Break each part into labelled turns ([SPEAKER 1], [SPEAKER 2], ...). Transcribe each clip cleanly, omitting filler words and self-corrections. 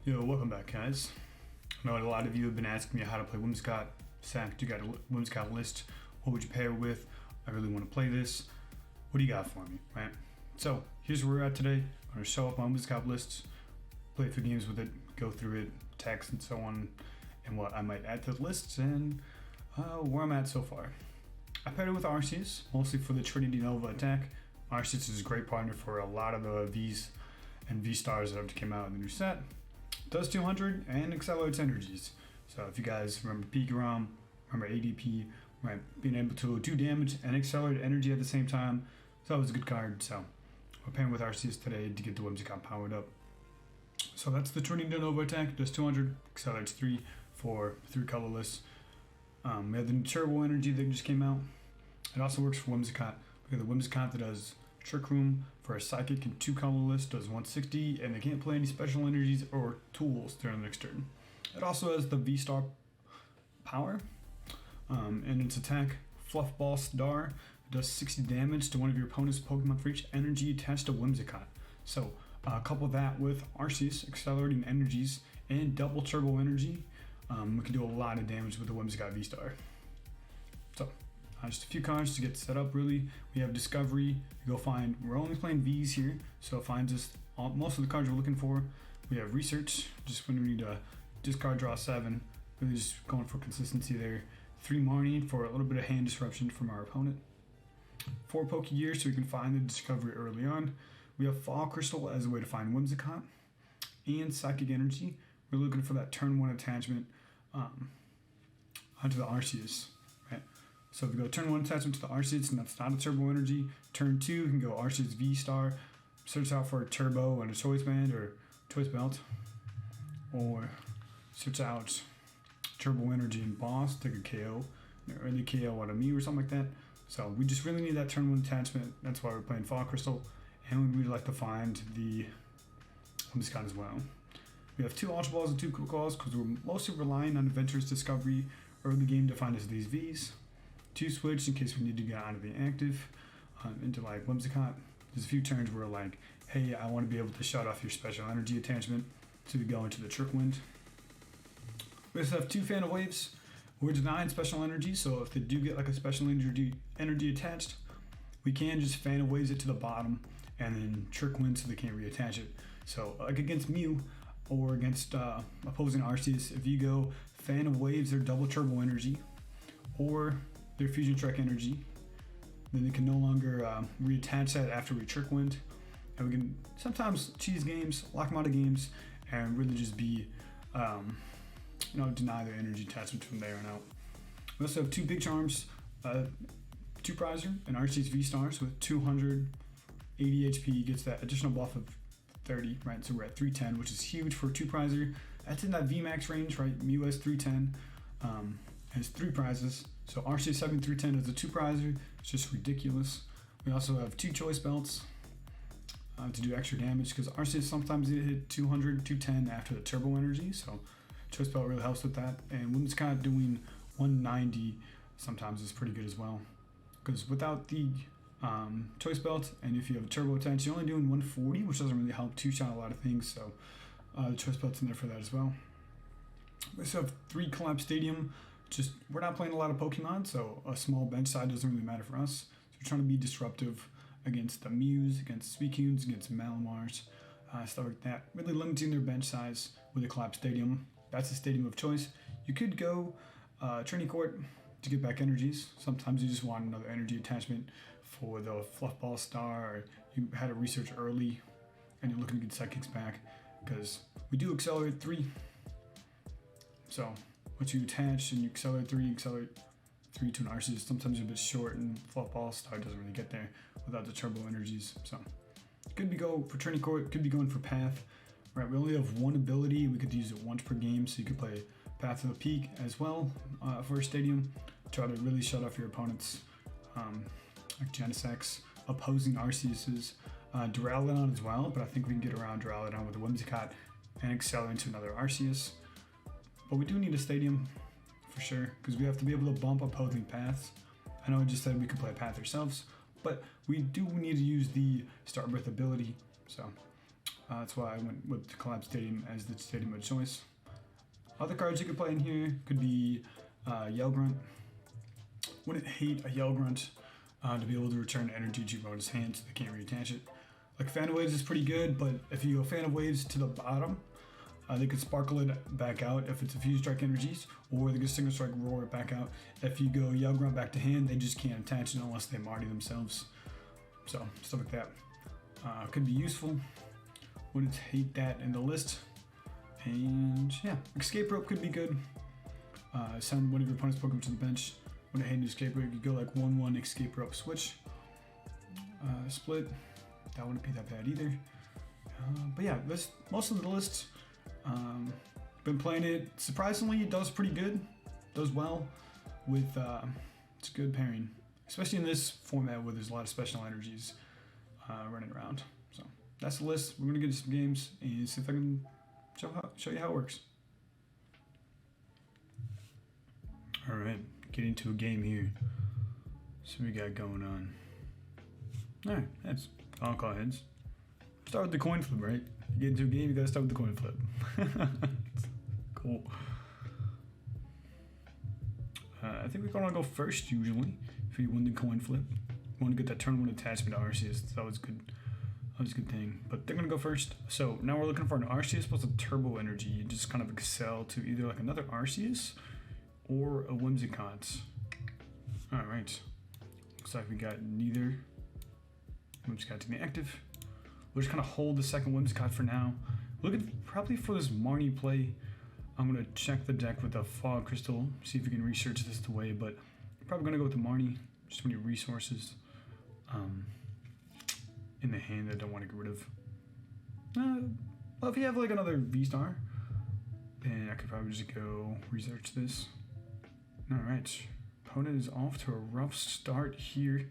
[SPEAKER 1] Yo, welcome back, guys. I know a lot of you have been asking me how to play Whimsicott. Zach, do you got a Whimsicott list? What would you pair with? I really want to play this. What do you got for me, right? So, here's where we're at today. I'm going to show up my Whimsicott lists, play a few games with it, go through it, text and so on, and what I might add to the lists, and where I'm at so far. I paired it with Arceus, mostly for the Trinity Nova attack. Arceus is a great partner for a lot of the Vs and V-Stars that have come out in the new set. Does 200 and accelerates energies. So if you guys remember Pokémon, remember ADP, right, being able to do damage and accelerate energy at the same time, so that was a good card. So we're pairing with Arceus today to get the Whimsicott powered up. So that's the Trinity Nova attack, does 200, accelerates 3 for 3 colorless. We have the new Turbo Energy that just came out. It also works for Whimsicott. We have the Whimsicott that does Trick Room for a Psychic and 2 colorless, does 160, and they can't play any special energies or tools during the next turn. It also has the V-Star power, and its attack, Fluff Ball SSH, does 60 damage to one of your opponent's Pokemon for each energy attached to Whimsicott. So couple that with Arceus accelerating energies and double turbo energy, we can do a lot of damage with the Whimsicott V-Star. So just a few cards to get set up. Really, we have Discovery. Go find. We're only playing V's here, so it finds us most of the cards we're looking for. We have Research, just when we need to discard, draw 7. Really just going for consistency there. 3 Marnie for a little bit of hand disruption from our opponent. 4 Pokégear, so we can find the Discovery early on. We have Fog Crystal as a way to find Whimsicott, and Psychic Energy. We're looking for that turn 1 attachment onto the Arceus, right? So if we go turn 1 attachment to the Arceus, and that's not a Turbo Energy. Turn 2, we can go Arceus V-Star, search out for a Turbo and a Choice Band or Choice Belt, or search out Turbo Energy and Boss, take a KO, or early KO out of me or something like that. So we just really need that turn 1 attachment. That's why we're playing Fog Crystal, and we'd like to find the Whimsicott as well. We have 2 Ultra Balls and 2 Quick Calls because we're mostly relying on Adventurous Discovery early game to find us these Vs. 2 Switch in case we need to get out of the active into like Whimsicott. There's a few turns where like, hey, I want to be able to shut off your special energy attachment, so we go into the Trick Wind. We also have 2 Fan of Waves. We're denying special energy, so if they do get like a special energy attached, we can just Fan of Waves it to the bottom and then Trick Wind so they can't reattach it. So like against Mew or against opposing Arceus, if you go Fan of Waves their double turbo energy or their Fusion Strike energy, then they can no longer reattach that after we Trick Wind. And we can sometimes cheese games, lock them out of games, and really just be, deny their energy attachment from there on out. We also have 2 Big Charms, 2 Prizer, and Arceus V-Stars with 280 HP, gets that additional buff of 30, right? So we're at 310, which is huge for 2 Prizer. That's in that VMAX range, right? Mew has 310, has 3 prizes. So Arceus having 310 as a 2 Prizer, it's just ridiculous. We also have 2 Choice Belts to do extra damage, because Arceus sometimes it hit 200, 210 after the turbo energy, so Choice Belt really helps with that. And Whimsicott doing 190 sometimes is pretty good as well, because without the Choice Belt, and if you have a turbo attached, you're only doing 140, which doesn't really help 2-shot a lot of things, so the Choice Belt's in there for that as well. We also have 3 Collapsed Stadium. Just, we're not playing a lot of Pokemon, so a small bench side doesn't really matter for us. So we're trying to be disruptive against the Mews, against Suicunes, against Malamars, stuff like that. Really limiting their bench size with a Collapsed Stadium. That's a stadium of choice. You could go Trinity Court to get back energies. Sometimes you just want another energy attachment for the Fluff Ball Star, or you had a Research early and you're looking to get Psychics back, because we do accelerate 3. So once you attach and you accelerate 3 to an Arceus, sometimes you're a bit short, and Fluff Ball Star doesn't really get there without the turbo energies. So could be go for Trinity Court, could be going for Path. Right, we only have 1 ability. We could use it once per game, so you could play Path of the Peak as well for a stadium. Try to really shut off your opponent's like Genesec's opposing Arceus's Duraludon as well, but I think we can get around Duraludon with the Whimsicott and accelerate into another Arceus. But we do need a stadium for sure, because we have to be able to bump opposing paths. I know I just said we could play a path ourselves, but we do need to use the Start Breath ability. So That's why I went with Collapsed Stadium as the stadium of choice. Other cards you could play in here could be Yell Grunt. Wouldn't hate a Yell Grunt to be able to return energy to your opponent's hand so they can't reattach it. Like Fan of Waves is pretty good, but if you go Fan of Waves to the bottom, they could sparkle it back out if it's a few strike energies, or they could single strike roar it back out. If you go Yell Grunt back to hand, they just can't attach it unless they Marty themselves. So stuff like that could be useful. Wouldn't hate that in the list. And yeah, Escape Rope could be good. Send one of your opponent's Pokemon to the bench. Wouldn't hate an Escape Rope. You could go like 1/1 Escape Rope switch. Split. That wouldn't be that bad either. But yeah, that's most of the list. Been playing it. Surprisingly, it does pretty good. Does well with it's a good pairing, especially in this format where there's a lot of special energies running around. So that's the list. We're gonna get into some games and see if I can show you how it works. All right, get into a game here. So we got going on. All right, that's I'll call heads. Start with the coin flip, right? You get into a game, you gotta start with the coin flip. Cool. I think we're gonna go first usually if you win the coin flip. You want to get that turn one attachment to Arceus. That was good. That was a good thing. But they're gonna go first. So now we're looking for an Arceus plus a turbo energy. You just kind of excel to either like another Arceus or a Whimsicott. All right. Looks like we got neither Whimsicott to be active. We'll just kind of hold the second Whimsicott for now. Looking probably for this Marnie play. I'm gonna check the deck with the Fog Crystal, see if we can research this the way, but I'm probably gonna go with the Marnie. Just many resources in the hand that I don't want to get rid of. Well, if you have like another V-Star, then I could probably just go research this. All right, opponent is off to a rough start here.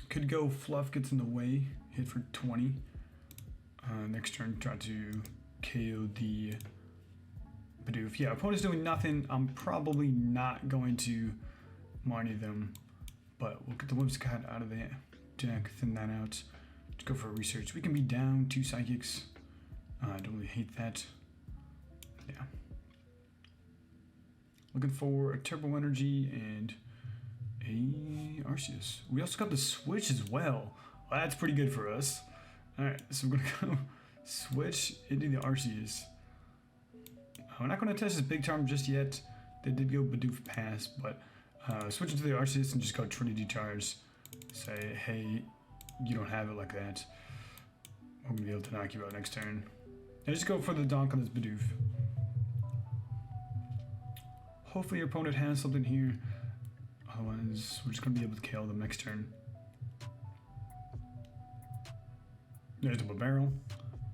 [SPEAKER 1] Could go Fluff gets in the way, hit for 20. Next turn, try to KO the Bidoof. Yeah, opponent's doing nothing. I'm probably not going to Marnie them, but we'll get the Whimsicott out of the deck, thin that out. Let's go for a research. We can be down 2 Psychics. I don't really hate that. Yeah. Looking for a Turbo Energy and a Arceus. We also got the Switch as well. Well, that's pretty good for us. Alright, so we're gonna go switch into the Arceus. We're not gonna test this Big Charm just yet. They did go Bidoof pass, but switch into the Arceus and just go Trinity Charge. Say, hey, you don't have it like that. I'm gonna be able to knock you out next turn. And just go for the donk on this Bidoof. Hopefully your opponent has something here. Otherwise, we're just gonna be able to KO them next turn. There's the barrel.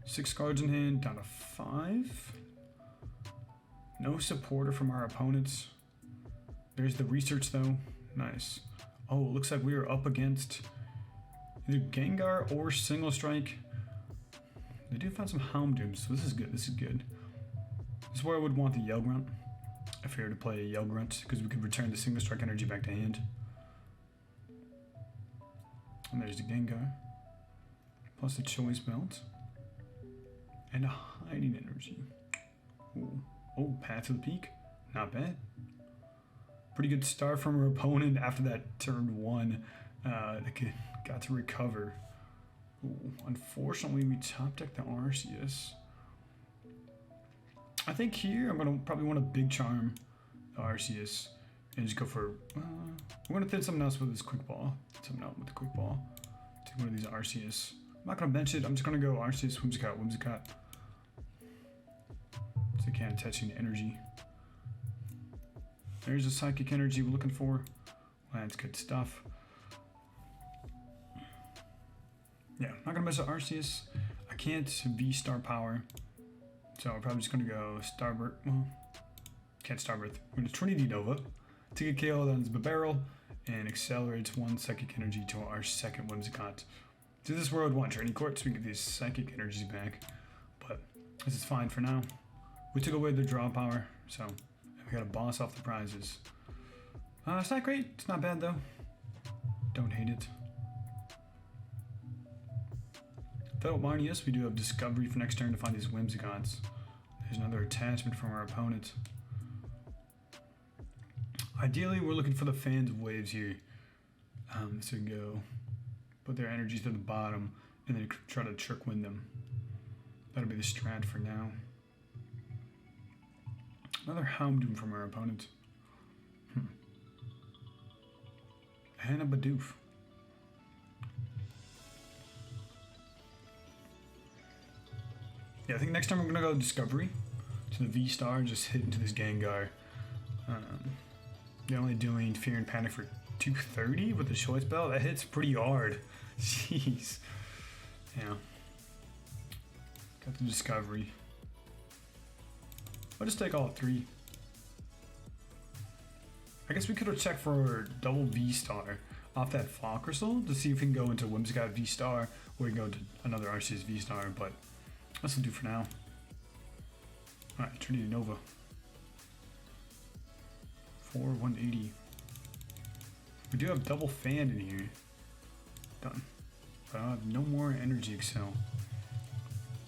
[SPEAKER 1] 6 cards in hand, down to 5. No supporter from our opponents. There's the research though. Nice. Oh, it looks like we are up against either Gengar or Single Strike. They do find some Houndoom, so this is good. This is good. This is where I would want the Yell Grunt. If we were to play a Yell Grunt, because we could return the Single Strike energy back to hand. And there's the Gengar. Plus the Choice Belt. And a Hiding Energy. Ooh. Oh, Path to the Peak. Not bad. Pretty good start from our opponent after that turn 1. They got to recover. Ooh. Unfortunately, we top deck the Arceus. I think here I'm gonna probably want a Big Charm Arceus and just go for. I'm gonna thin something else with this Quick Ball. Something else with the Quick Ball. Take one of these Arceus. I'm not gonna bench it. I'm just gonna go Arceus, Whimsicott. So you can't attach any energy. There's a Psychic Energy we're looking for. Well, that's good stuff. Yeah, I'm not gonna mess with Arceus. I can't V-Star Power. So I'm probably just gonna go Starbirth. Well, can't Starbirth. We're gonna Trinity Nova, take a KO on the barrel, and accelerates 1 Psychic Energy to our second Whimsicott. So this is where I would want Training Court, so we can get these Psychic Energies back. But this is fine for now. We took away the draw power, so we gotta boss off the prizes. It's not great. It's not bad though. Don't hate it. Without Marnie, yes, we do have Discovery for next turn to find these Whimsicotts. There's another attachment from our opponent. Ideally, we're looking for the Fan of Waves here. So we go put their energies to the bottom and then try to trick win them. That'll be the strat for now. Another Houndoom from our opponent. And a Bidoof. Yeah, I think next time we're gonna go Discovery to the V-Star, just hit into this Gengar. They're only doing Fear and Panic for 230 with the Choice Belt. That hits pretty hard. Jeez. Yeah. Got the Discovery. I'll just take all three. I guess we could have checked for double V-Star off that Fog Crystal to see if we can go into Whimsicott VSTAR or we can go to another Arceus VSTAR, but that's what we'll do for now. Alright, Trinity Nova. 180. We do have double Fan in here. Done. But I have no more Energy Excel.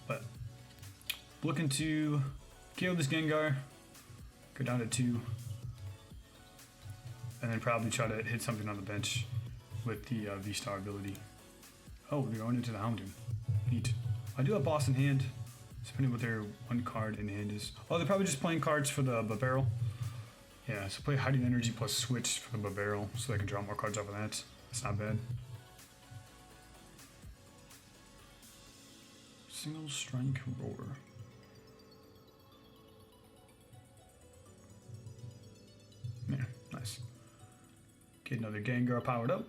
[SPEAKER 1] But looking to kill this Gengar, go down to 2, and then probably try to hit something on the bench with the V-Star ability. Oh, they're going into the Houndoom. Neat. I do have Boss in hand, depending what their one card in hand is. Oh, they're probably just playing cards for the barrel. Yeah, so play Hiding Energy plus Switch for the barrel, so they can draw more cards off of that. That's not bad. Single Strike Roar. Yeah, nice. Get another Gengar powered up.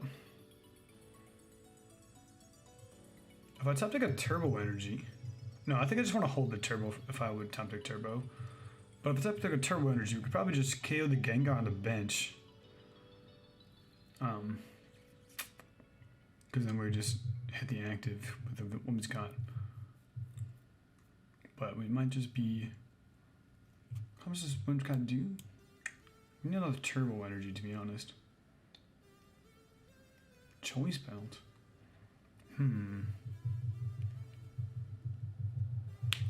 [SPEAKER 1] If I attempt to get Turbo Energy, no, I think I just want to hold the Turbo if I would attempt to Turbo. But if I attempt to get Turbo Energy, we could probably just KO the Gengar on the bench. Because then we just hit the active with the Whimsicott. But we might just be. How much does Whimsicott do? We need another Turbo Energy, to be honest. Choice Belt.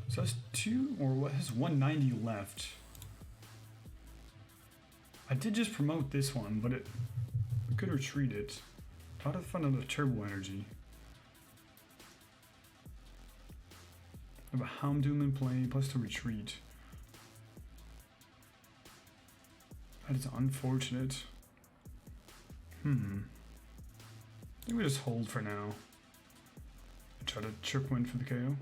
[SPEAKER 1] So that's 2, or what has 190 left. I did just promote this one, but we could retreat it. How to find another Turbo Energy? I have a Houndoom in play, plus to retreat. That is unfortunate. I think we just hold for now. Try to trick win for the KO.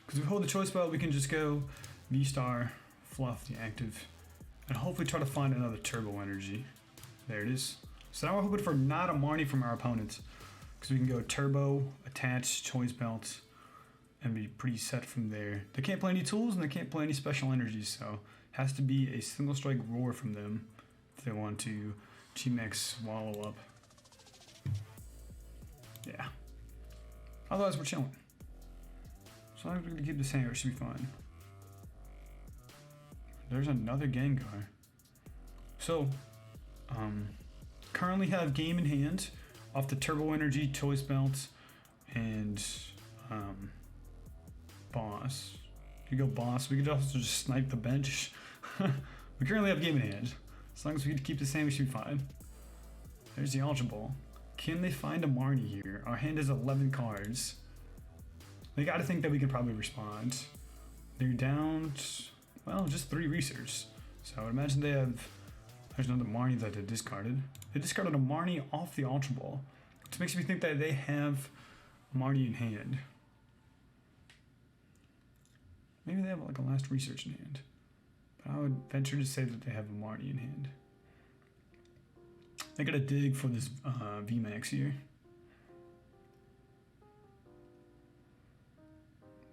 [SPEAKER 1] Because if we hold the Choice Belt, we can just go V-Star, fluff the active, and hopefully try to find another Turbo Energy. There it is. So now we're hoping for not a Marnie from our opponents, because we can go Turbo, attach, Choice Belt, and be pretty set from there. They can't play any tools and they can't play any special energies, so it has to be a single strike roar from them if they want to G-Max swallow up. Yeah. Otherwise, we're chilling. So I'm going to keep the same, it should be fine. There's another Gengar. So, currently have game in hand off the Turbo Energy, Choice Belt, and Boss. You go Boss. We could also just snipe the bench. We currently have game in hand. As long as we keep the same, we should be fine. There's the Ultra Ball. Can they find a Marnie here? Our hand has 11 cards. They gotta think that we can probably respond. They're down, well, just 3 research. So I would imagine they have, there's another Marnie that they discarded. They discarded a Marnie off the Ultra Ball, which makes me think that they have a Marnie in hand. Maybe they have like a last research in hand. But I would venture to say that they have a Marnie in hand. I gotta dig for this VMAX here.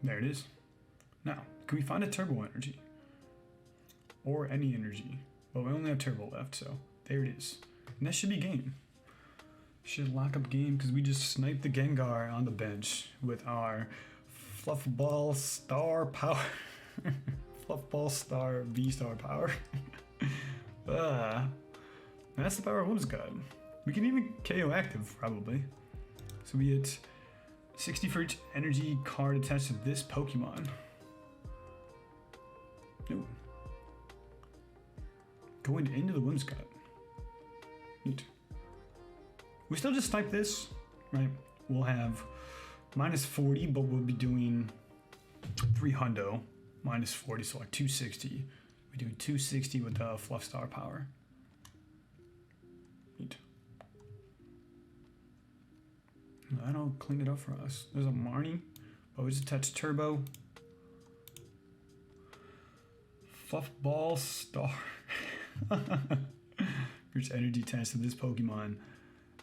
[SPEAKER 1] There it is. Now, can we find a Turbo Energy? Or any energy? Well, we only have Turbo left, so there it is. And that should be game. Should lock up game because we just sniped the Gengar on the bench with our Fluff Ball Star Power. Fluff Ball Star VSTAR Power. That's the power of Whimsicott. We can even KO active, probably. So we get 60 for each energy card attached to this Pokemon. Ooh. Going into the Whimsicott. Neat. We still just type this, right? We'll have -40, but we'll be doing 300 -40, so like 260. We do 260 with the Fluff Star power. Neat. That'll clean it up for us. There's a Marnie, but we just attach turbo. Fluff Ball Star. Here's energy test to this Pokemon.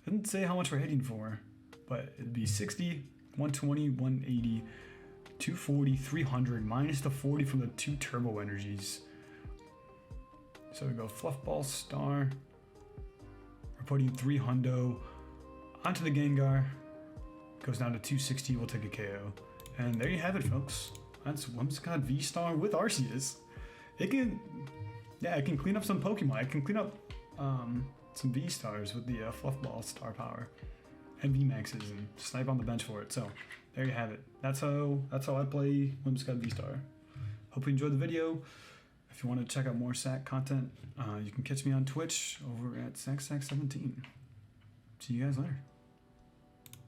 [SPEAKER 1] Doesn't say how much we're hitting for, but it'd be 60, 120, 180, 240, 300, minus the 40 from the 2 turbo energies. So we go Fluff Ball Star. We're putting 300 onto the Gengar. Goes down to 260, we'll take a KO. And there you have it, folks. That's Whimsicott VSTAR with Arceus. It can clean up some Pokemon. It can clean up some V-Stars with the Fluff Ball Star power and V-Maxes and snipe on the bench for it. So there you have it. That's how I play Whimsicott VSTAR. Hope you enjoyed the video. If you want to check out more SAC content, you can catch me on Twitch over at SACSAC17. See you guys later.